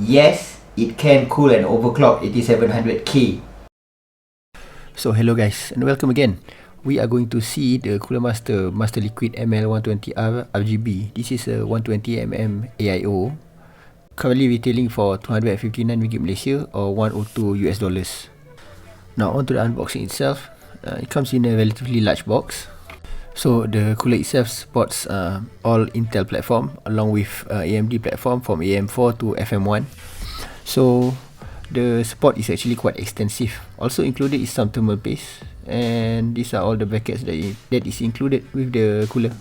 Yes, it can cool an overclocked 8700K. So hello guys and welcome again. We are going to see the Cooler Master Liquid ML120R RGB. This is a 120mm AIO, currently retailing for 259 ringgit Malaysia or 102 US dollars. Now on to the unboxing itself. It comes in a relatively large box. So the cooler itself supports all Intel platform along with AMD platform from AM4 to FM1. So the support is actually quite extensive. Also included is some thermal paste, and these are all the brackets that is included with the cooler.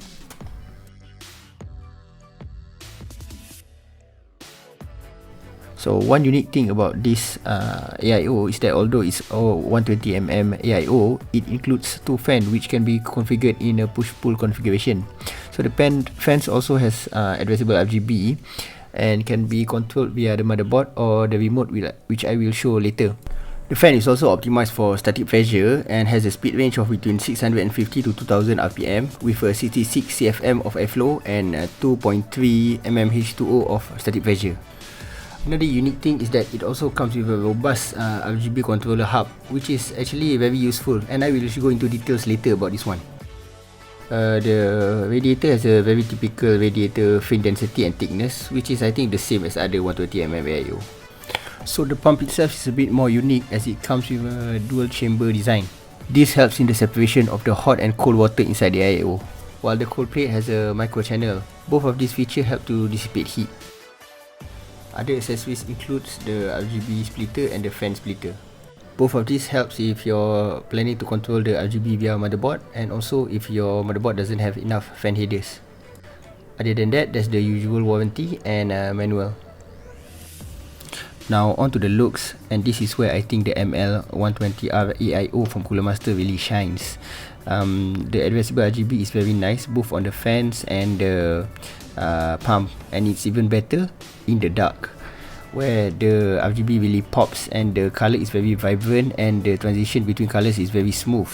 So one unique thing about this AIO is that although it's 120mm AIO, it includes two fans which can be configured in a push-pull configuration. So the fans also has addressable RGB and can be controlled via the motherboard or the remote, which I will show later. The fan is also optimized for static pressure and has a speed range of between 650 to 2000 RPM with a 66 CFM of airflow and 2.3 mm H2O of static pressure. Another unique thing is that it also comes with a robust RGB controller hub, which is actually very useful, and I will go into details later about this one. The radiator has a very typical radiator fin density and thickness, which is I think the same as other 120mm AIO. So the pump itself is a bit more unique as it comes with a dual chamber design. This helps in the separation of the hot and cold water inside the AIO, while the cold plate has a micro channel. Both of these features help to dissipate heat. Other accessories includes the RGB splitter and the fan splitter. Both of these helps if you're planning to control the RGB via motherboard, and also if your motherboard doesn't have enough fan headers. Other than that, there's the usual warranty and manual. Now on to the looks, and this is where I think the ML120R AIO from Cooler Master really shines. The addressable RGB is very nice both on the fans and the pump, and it's even better in the dark, where the RGB really pops and the color is very vibrant and the transition between colors is very smooth.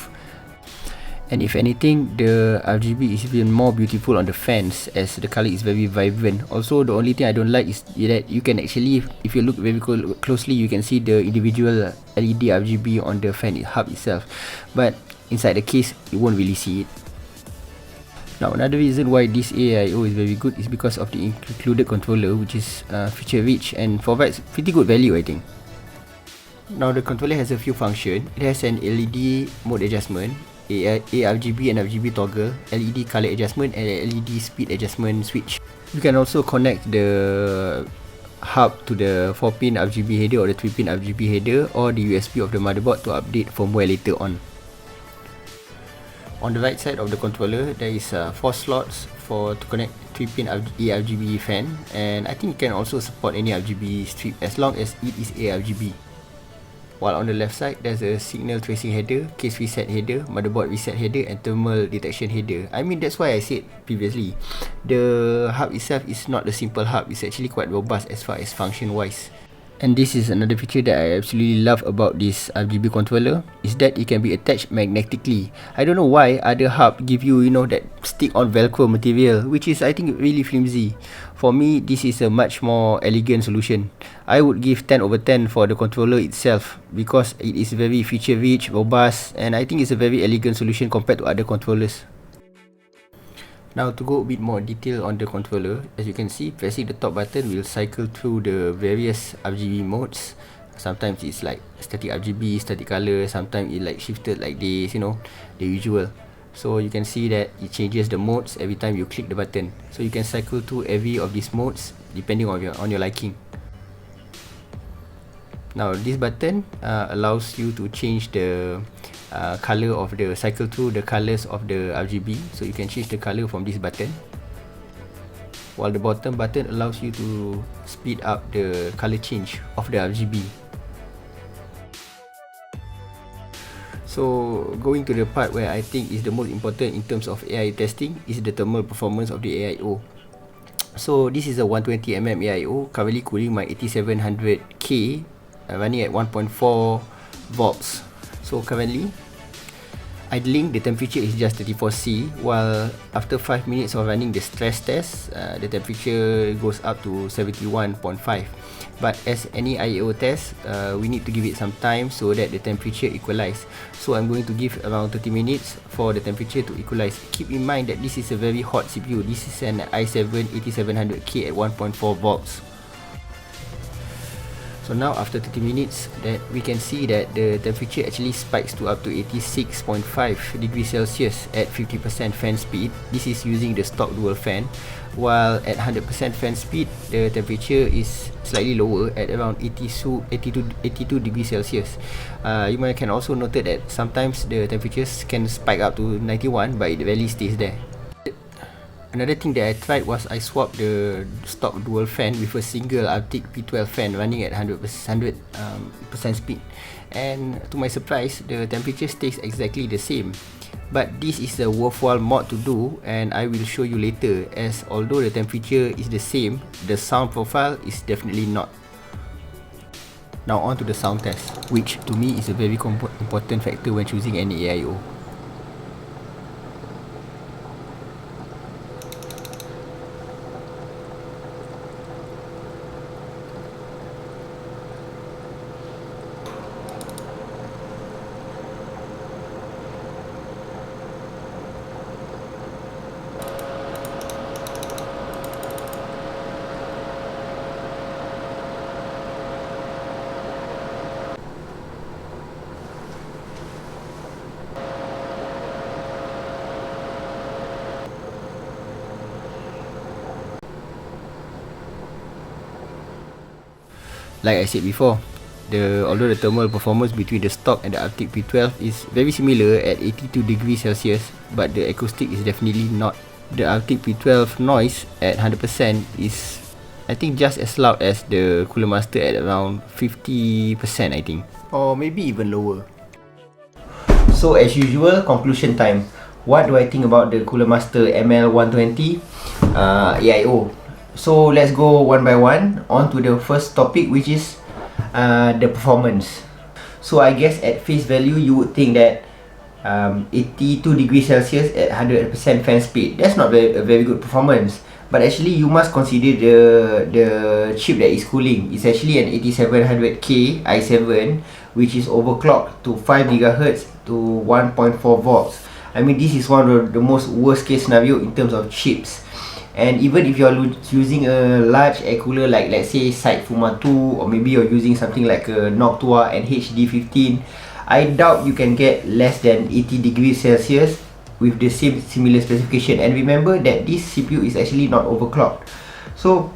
And if anything, the RGB is even more beautiful on the fans as the color is very vibrant. Also, the only thing I don't like is that you can actually, if you look very closely, you can see the individual LED RGB on the fan hub itself, but inside the case you won't really see it. Now another reason why this AIO is very good is because of the included controller, which is feature rich and provides pretty good value, I think. Now the controller has a few functions. It has an LED mode adjustment, ARGB and RGB toggle, LED color adjustment, and LED speed adjustment switch. You can also connect the hub to the 4-pin RGB header or the 3-pin RGB header or the USB of the motherboard to update firmware later on. On the right side of the controller, there is 4 slots to connect 3-pin ARGB fan, and I think it can also support any RGB strip as long as it is ARGB. While on the left side, there's a signal tracing header, case reset header, motherboard reset header, and thermal detection header. I mean, that's why I said previously, the hub itself is not a simple hub, it's actually quite robust as far as function wise. And this is another feature that I absolutely love about this RGB controller, is that it can be attached magnetically. I don't know why other hub give you, that stick on velcro material, which is I think really flimsy. For me, this is a much more elegant solution. I would give 10 over 10 for the controller itself because it is very feature rich, robust, and I think it's a very elegant solution compared to other controllers. Now to go a bit more detail on the controller, as you can see, pressing the top button will cycle through the various RGB modes. Sometimes it's like static RGB, static color, sometimes it like shifted like this, the usual. So you can see that it changes the modes every time you click the button. So you can cycle through every of these modes depending on your liking. Now this button allows you to change the color of the cycle through the colors of the RGB, so you can change the color from this button, while the bottom button allows you to speed up the color change of the RGB. So going to the part where I think is the most important in terms of AI testing is the thermal performance of the AIO. So this is a 120mm AIO currently cooling my 8700K running at 1.4 volts. So currently idling, the temperature is just 34°C, while after 5 minutes of running the stress test, the temperature goes up to 71.5. But as any AIO test, we need to give it some time so that the temperature equalize. So I'm going to give around 30 minutes for the temperature to equalize. Keep in mind that this is a very hot CPU. This is an i7-8700K at 1.4 volts. So now after 30 minutes, that we can see that the temperature actually spikes to up to 86.5 degrees Celsius at 50% fan speed. This is using the stock dual fan, while at 100% fan speed, the temperature is slightly lower at around 82 degrees Celsius. You can also note that sometimes the temperatures can spike up to 91, but it rarely stays there. Another thing that I tried was I swapped the stock dual fan with a single Arctic P12 fan running at 100% speed, and to my surprise, the temperature stays exactly the same. But this is a worthwhile mod to do, and I will show you later, as although the temperature is the same, the sound profile is definitely not. Now on to the sound test, which to me is a very important factor when choosing any AIO. Like I said before, although the thermal performance between the stock and the Arctic P12 is very similar at 82 degrees Celsius, but the acoustic is definitely not. The Arctic P12 noise at 100% is, I think, just as loud as the Cooler Master at around 50%, I think, or maybe even lower. So as usual, conclusion time. What do I think about the Cooler Master ML120 AIO? So let's go one by one on to the first topic, which is the performance. So I guess at face value you would think that 82 degrees Celsius at 100% fan speed, that's not a very good performance. But actually you must consider the chip that is cooling. It's actually an 8700K i7, which is overclocked to 5 GHz to 1.4 volts. I mean, this is one of the most worst case scenario in terms of chips. And even if you're using a large air cooler like, let's say, Site Fuma 2, or maybe you're using something like a Noctua and HD15, I doubt you can get less than 80 degrees Celsius with the same similar specification. And remember that this CPU is actually not overclocked. So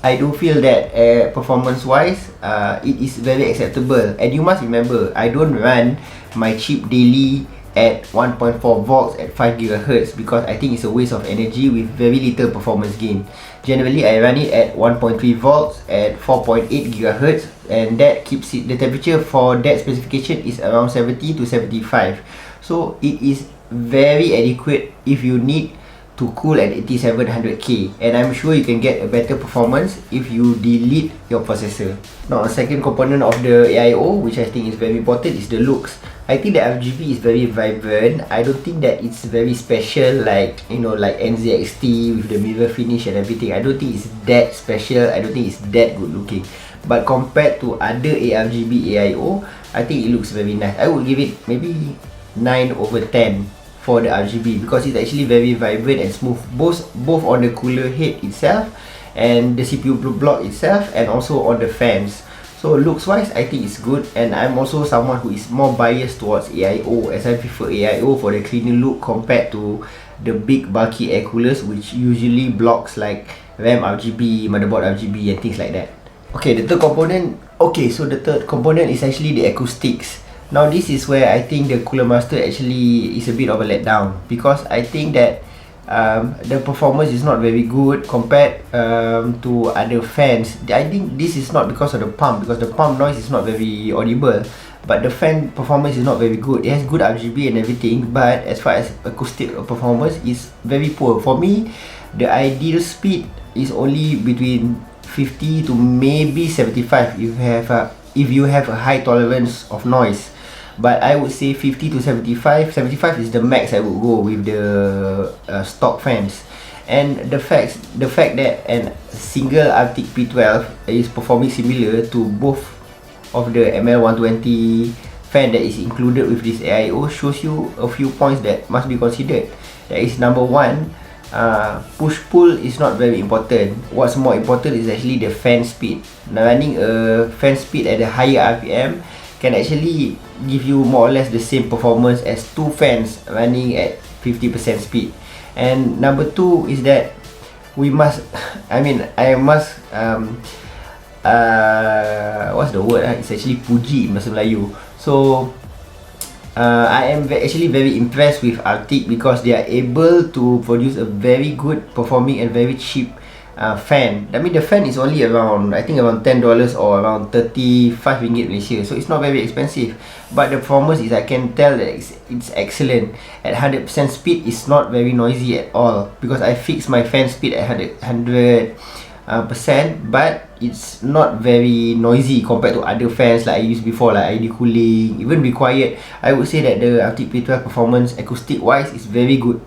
I do feel that performance wise, it is very acceptable. And you must remember, I don't run my chip daily at 1.4 volts at 5 GHz because I think it's a waste of energy with very little performance gain. Generally, I run it at 1.3 volts at 4.8 GHz, and that keeps it, the temperature for that specification is around 70 to 75. So it is very adequate if you need to cool an 8700K, and I'm sure you can get a better performance if you delete your processor. Now, a second component of the AIO, which I think is very important, is the looks. I think the RGB is very vibrant. I don't think that it's very special like, you know, like NZXT with the mirror finish and everything. I don't think it's that special. I don't think it's that good looking. But compared to other ARGB AIO, I think it looks very nice. I would give it maybe 9/10 for the RGB because it's actually very vibrant and smooth, both on the cooler head itself and the CPU block itself, and also on the fans. So looks wise, I think it's good, and I'm also someone who is more biased towards AIO, as I prefer AIO for the cleaner look compared to the big bulky air coolers, which usually blocks like RAM RGB, motherboard RGB and things like that. Okay, the third component. Okay, so the third component is actually the acoustics. Now this is where I think the Cooler Master actually is a bit of a letdown, because I think that the performance is not very good compared to other fans. I think this is not because of the pump, because the pump noise is not very audible, but the fan performance is not very good. It has good RGB and everything, but as far as acoustic performance is very poor. For me, the ideal speed is only between 50 to maybe 75 if you have a high tolerance of noise. But I would say 50 to 75. 75 is the max I would go with the stock fans. And the fact that a single Arctic P12 is performing similar to both of the ML120 fan that is included with this AIO shows you a few points that must be considered. That is, number one, push-pull is not very important. What's more important is actually the fan speed. Now, running a fan speed at a higher RPM can actually give you more or less the same performance as two fans running at 50% speed. And number two is that we must I must what's the word? It's actually puji in bahasa Melayu. So I am actually very impressed with Arctic because they are able to produce a very good performing and very cheap fan. I mean, the fan is only around, I think around $10 or around 35 ringgit Malaysia, so it's not very expensive, but the performance is, I can tell that it's excellent. At 100% speed, it's not very noisy at all, because I fixed my fan speed at 100%, but it's not very noisy compared to other fans like I used before, like ID cooling, even Be Quiet. I would say that the Arctic P12 performance acoustic wise is very good.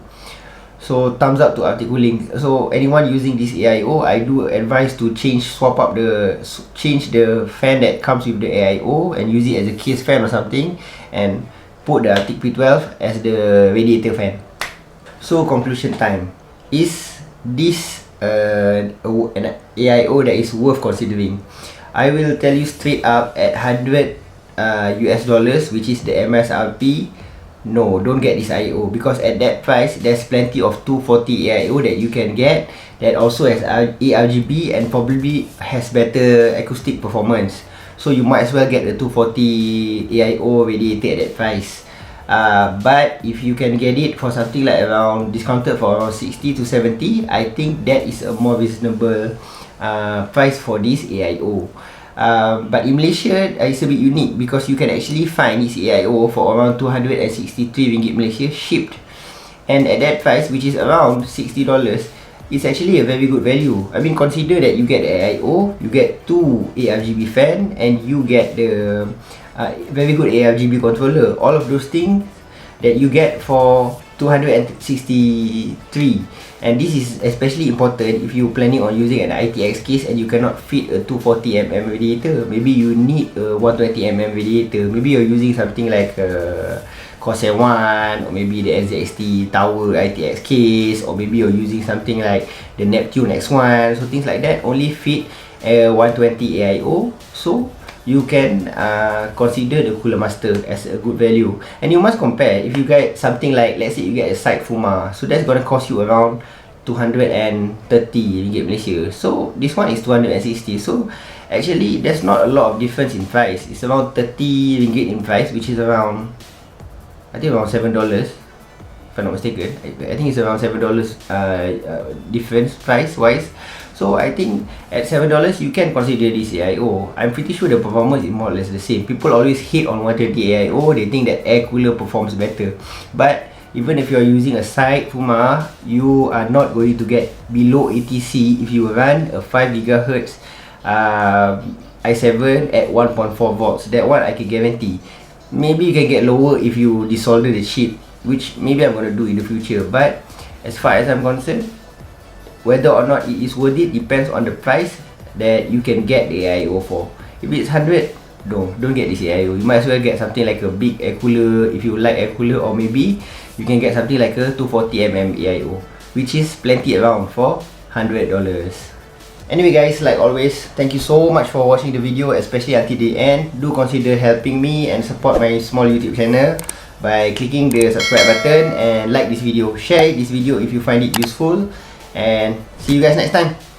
So thumbs up to Arctic Cooling. So anyone using this AIO, I do advise to change the fan that comes with the AIO and use it as a case fan or something, and put the Arctic P12 as the radiator fan. So conclusion time. Is this an AIO that is worth considering? I will tell you straight up, at $100 US, which is the MSRP, no, don't get this AIO, because at that price there's plenty of 240 AIO that you can get that also has ARGB and probably has better acoustic performance. So you might as well get the 240 AIO radiator at that price. But if you can get it for something like around discounted for around 60 to 70, I think that is a more reasonable price for this AIO. But in Malaysia, it's a bit unique because you can actually find this AIO for around 263 ringgit Malaysia shipped, and at that price, which is around $60, it's actually a very good value. I mean, consider that you get the AIO, you get two ARGB fan, and you get the very good ARGB controller. All of those things that you get for 263, and this is especially important if you're planning on using an ITX case and you cannot fit a 240mm radiator. Maybe you need a 120mm radiator. Maybe you're using something like a Corsair 1, or maybe the NZXT Tower ITX case, or maybe you're using something like the Neptune X1. So things like that only fit a 120 AIO. So you can consider the Cooler Master as a good value. And you must compare. If you get something like, let's say you get a side Fuma, so that's gonna cost you around 230 ringgit Malaysia. So this one is 260. So actually there's not a lot of difference in price. It's around 30 ringgit in price, which is around, I think around $7, if I'm not mistaken. I think it's around $7 difference price wise. So I think at $7 you can consider this AIO. I'm pretty sure the performance is more or less the same. People always hate on 120 AIO. They think that air cooler performs better. But even if you are using a side Fuma, you are not going to get below ATC if you run a 5 GHz i7 at 1.4 volts. That one I can guarantee. Maybe you can get lower if you desolder the chip, which maybe I'm going to do in the future. But as far as I'm concerned, whether or not it is worth it depends on the price that you can get the AIO for. If it's 100, don't get this AIO. You might as well get something like a big air cooler if you like air cooler, or maybe you can get something like a 240mm AIO, which is plenty around for $100. Anyway guys, like always, thank you so much for watching the video, especially until the end. Do consider helping me and support my small YouTube channel by clicking the subscribe button and like this video. Share this video if you find it useful, and see you guys next time.